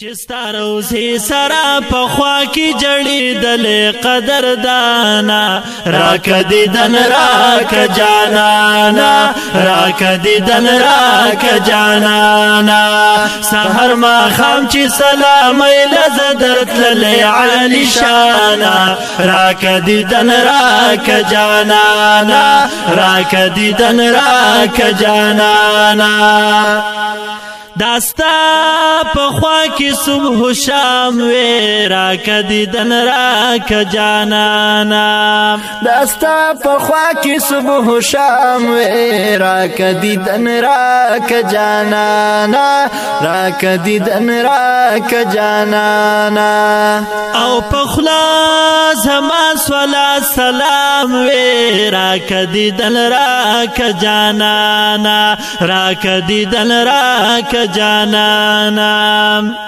چستا روزی سرا پخوا کی جڑی دل قدر دانا راک دیدن راک جانانا راک دیدن راک جانانا سحر ما خام چی سلامی لزدرت للی عالی شانا راک دیدن راک جانانا راک دیدن راک جانانا داستا پخوا کی صبح و شام وی راک دیدن راک جانانا داستا پخوا کی صبح و شام وی راک دیدن راک جانانا راک دیدن راک جانانا او پخلا زما صلاة سلام وی راک دیدن راک جانانا راک دیدن راک جانانا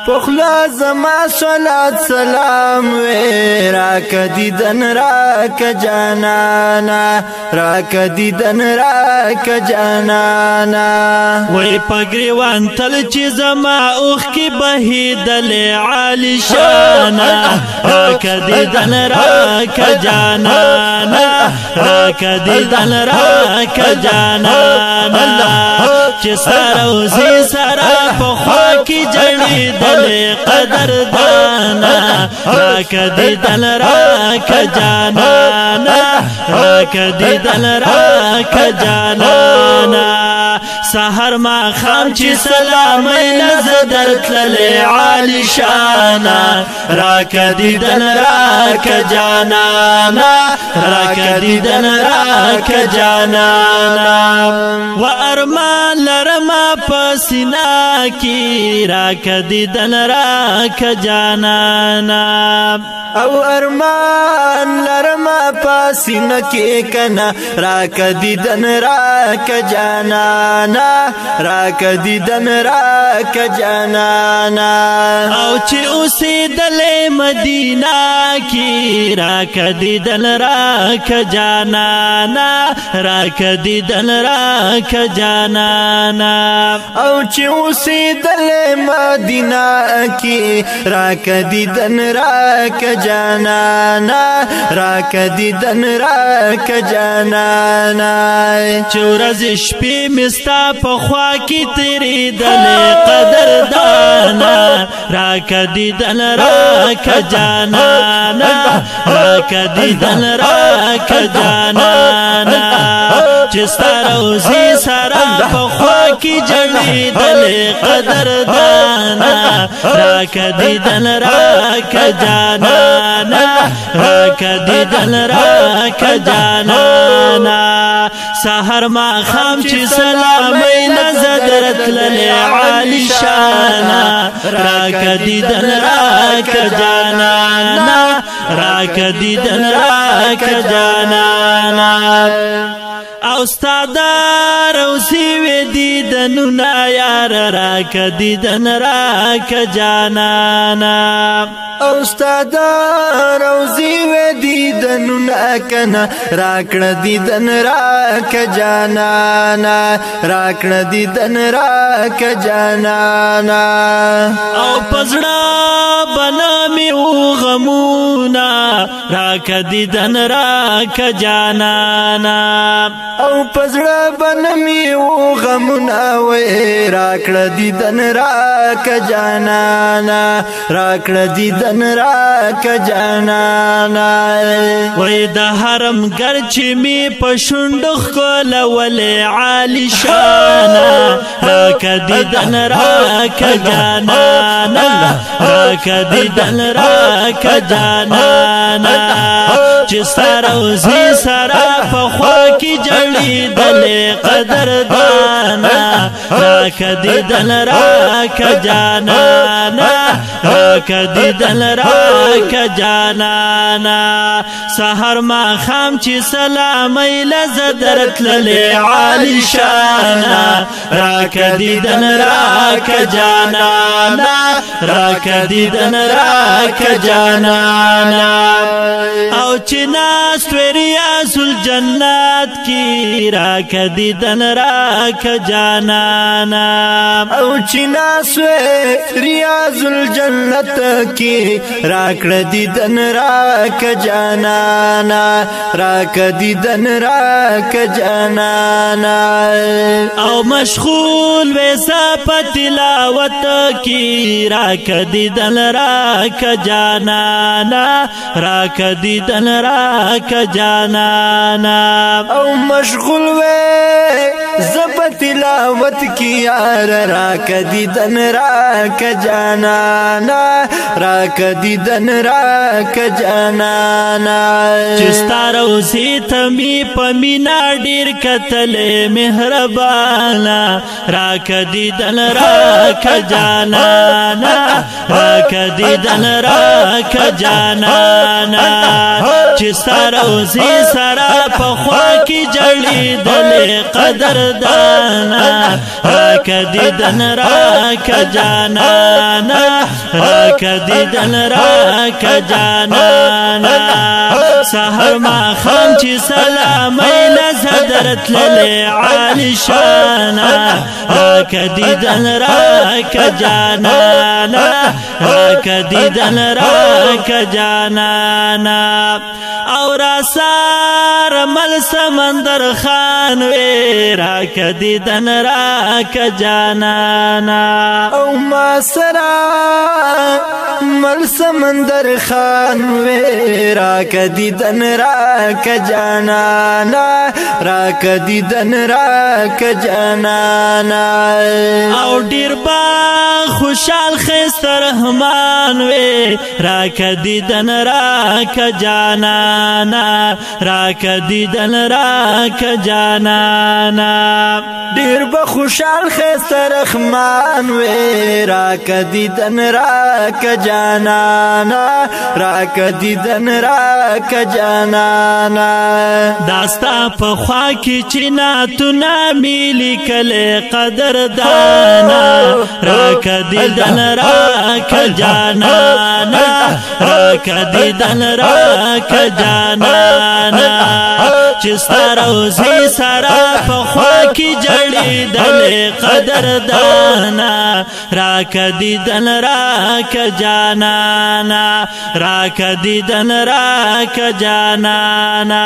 پخلا زما صلاة سلام وی راک دیدن راک جانانا راک دیدن راک جانانا وی پگریوان تل چی زما اوخ کی بہیدل عالی شانا راک دیدن راک جانانا راک دیدن راک جانانا چی سروزی سرا پخوا کی جڑی دل قدر دانا راک دیدن راک جانانا راک دیدن راک جانانا سحر ما خام چی سلامی لزدرت للی عالی شانا راک دیدن راک جانانا راک دیدن راک جانانا و ارمان لرما پسینا کی راک دیدن راک جانانا او ارمان لرما پسینا کی کنا راک دیدن راک جانانا راک دیدن راک جانانا او چی اسی دل مدینہ کی راک دیدن راک جانانا راک دیدن راک جانانا او چی اسی دل مدینہ کی راک دیدن راک جانانا راک دیدن راک جانانا چورز شپی مستا پخوا کی تیری دل قدر دانا راک دیدن راک جانانا راک دیدن راک جانانا چستا روزی سرا پخوا کی جڑی دل قدر دانا راک دیدن راک جانانا راک دیدن راک جانانا سحر ما خام چی سلامی نزدرت للی عالی شانا راک دیدن راک جانانا راک دیدن راک جانانا او استادار او سیوی دیدنونا یار راک دیدن راک جانانا او استادار او سیوی دیدنونا کنا راکڑ دیدن راک جانانا راکڑ دیدن راک جانانا او پزڑا بنامی او غمونا راک دیدن راک جانانا او پزڑا بنمی او غمنا وی راکڑ دیدن راک جانانا راکڑ دیدن راک جانانا وی دا حرم گرچی می پشندخ کول ولی عالی شانا راک دیدن راک جانانا راک دیدن راک جانانا چستا روزی سرا پخوا کی جڑی دل قدر دانا راک دیدن راک جانانا راک دیدن راک جانانا سحر ما خام چی سلامی لزدرت للی عالی شانا راک دیدن راک جانانا راک دیدن راک جانانا او چی چناس ریاض الجنات کی راک دیدن راک جانانا او چناس ریاض الجنت کی راکڑ دیدن راک جانانا راک دیدن راک جانانا او مشغول ویسا پتلاوت کی راک دیدن راک جانانا راک دیدن راک جانانا او مشغول وے زب تلاوت کی یار راک دیدن راک جانانا راک دیدن راک جانانا چستا روزی تمی پمینا ډیر کتل مهربانا راک دیدن راک جانانا راک دیدن راک جانانا چستا روزی سرا پخوا کی جڑی دل قدر دانا راک دیدن راک جانانا راک دیدن راک جانانا سحر ما خام چی سلامی لزدرت للی عالی شانا راک دیدن راک جانانا راک دیدن راک جانانا اور آسار مل سمندر خان وی راک دیدن راک جانانا او ما سرا مل سمندر خان وی راک دیدن راک جانانا راک دیدن راک جانانا او ډیر با خوشحال خیسته رحمان وی راک دیدن راک جانانا راک دیدن راک جانانا ډیر با خوشحال خیسته رحمان وی راک دیدن راک جانانا راک دیدن راک جانانا داستا په خوا کې چې ناتونه می لیکل قدر دانا راک دیدن راک جانانا راک دیدن راک جانانا چستا روزی سرا په خوا کې جړی دل قدر دانا راک دیدن راک جانانا راک دیدن راک جانانا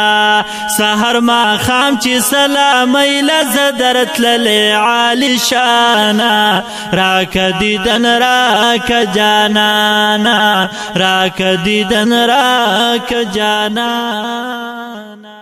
سحر ما خام چی سلامی لزدرت للی عالی شانا راک دیدن راک جانانا راک دیدن راک جانانا